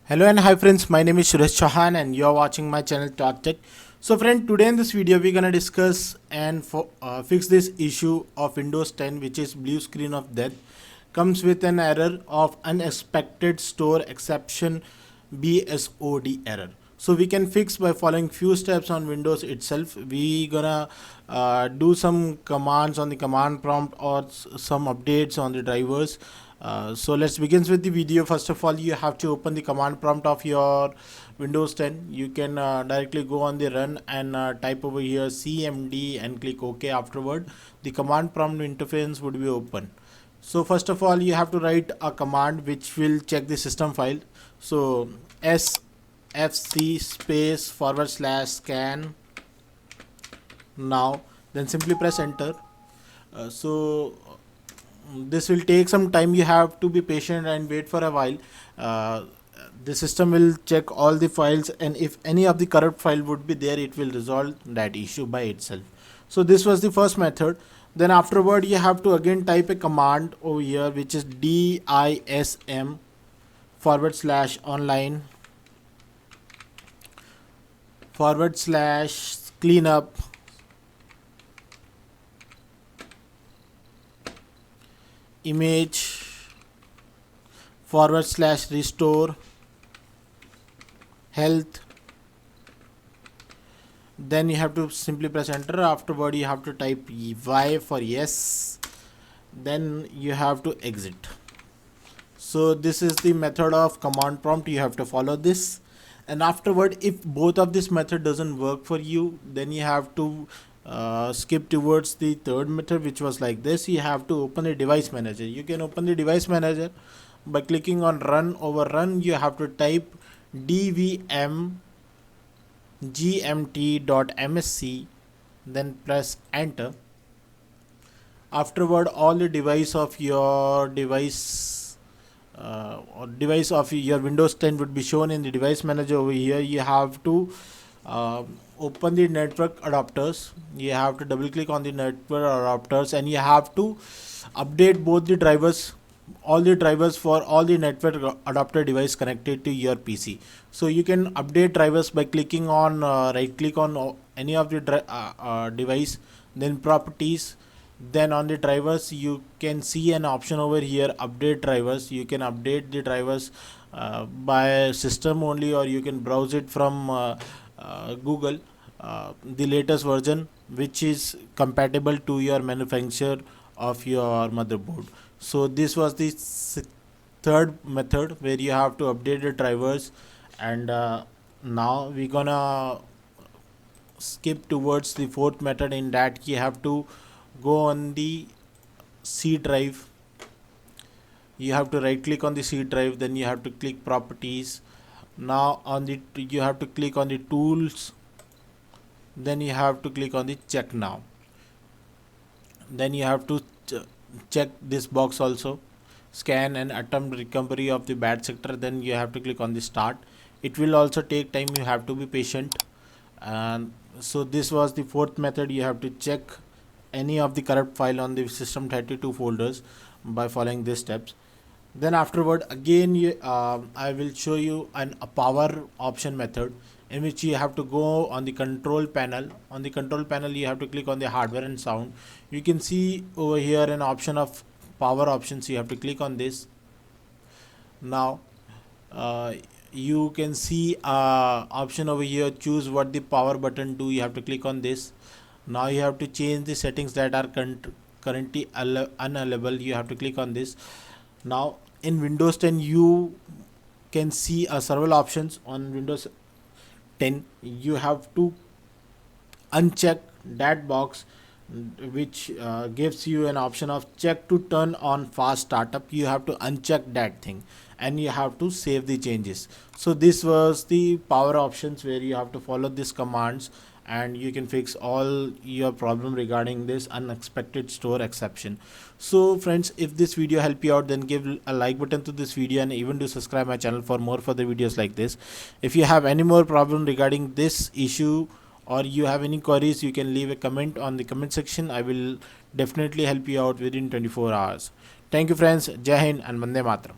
Hello and hi friends, my name is Suresh Chauhan and you are watching my channel Talk Tech. So friend, today in this video we're gonna discuss and fix this issue of Windows 10, which is blue screen of death. Comes with an error of unexpected store exception BSOD error. So we can fix by following few steps on Windows itself. We gonna do some commands on the command prompt or some updates on the drivers. So let's begin with the video. First of all, you have to open the command prompt of your Windows 10. You can directly go on the run and type over here cmd and click OK. Afterward, the command prompt interface would be open. So first of all, you have to write a command which will check the system file. So sfc space /scan now, then simply press enter. This will take some time. You have to be patient and wait for a while. The system will check all the files, and if any of the corrupt file would be there, it will resolve that issue by itself. So this was the first method. Then afterward, you have to again type a command over here, which is dism /online /cleanup image /restore health. Then you have to simply press enter. Afterward, you have to type y for yes, then you have to exit. So this is the method of command prompt. You have to follow this, and afterward, if both of this method doesn't work for you, then you have to skip towards the third method, which was like this. You have to open the device manager. You can open the device manager by clicking on run. Over run, you have to type DEVMGMT.MSC, then press enter. Afterward, all the device of your device or device of your Windows 10 would be shown in the device manager. Over here, you have to open the network adapters. You have to double click on the network adapters, and you have to update both the drivers, all the drivers for all the network adapter device connected to your PC. So you can update drivers by clicking on right click on any of the device, then properties, then on the drivers you can see an option over here, update drivers. You can update the drivers by system only, or you can browse it from Google, the latest version which is compatible to your manufacturer of your motherboard. So this was the third method where you have to update the drivers, and now we're gonna skip towards the fourth method. In that, you have to go on the C drive. You have to right click on the C drive, then you have to click properties. Now on the you have to click on the tools, then you have to click on the check now. Then you have to check this box also, scan and attempt recovery of the bad sector. Then you have to click on the start. It will also take time, you have to be patient. And so this was the fourth method. You have to check any of the corrupt file on the system32 folders by following these steps. Then afterward, again I will show you a power option method, in which you have to go on the control panel. On the control panel, you have to click on the hardware and sound. You can see over here an option of power options. You have to click on this. Now you can see option over here, choose what the power button do. You have to click on this. Now you have to change the settings that are currently unavailable. You have to click on this. Now in Windows 10, you can see several options. On Windows 10, you have to uncheck that box which gives you an option of check to turn on fast startup. You have to uncheck that thing, and you have to save the changes. So this was the power options where you have to follow these commands, and you can fix all your problem regarding this unexpected store exception. So friends, if this video helped you out, then give a like button to this video, and even do subscribe my channel for more further videos like this. If you have any more problem regarding this issue, or you have any queries, you can leave a comment on the comment section. I will definitely help you out within 24 hours. Thank you friends. Jai Hind and Vande Mataram.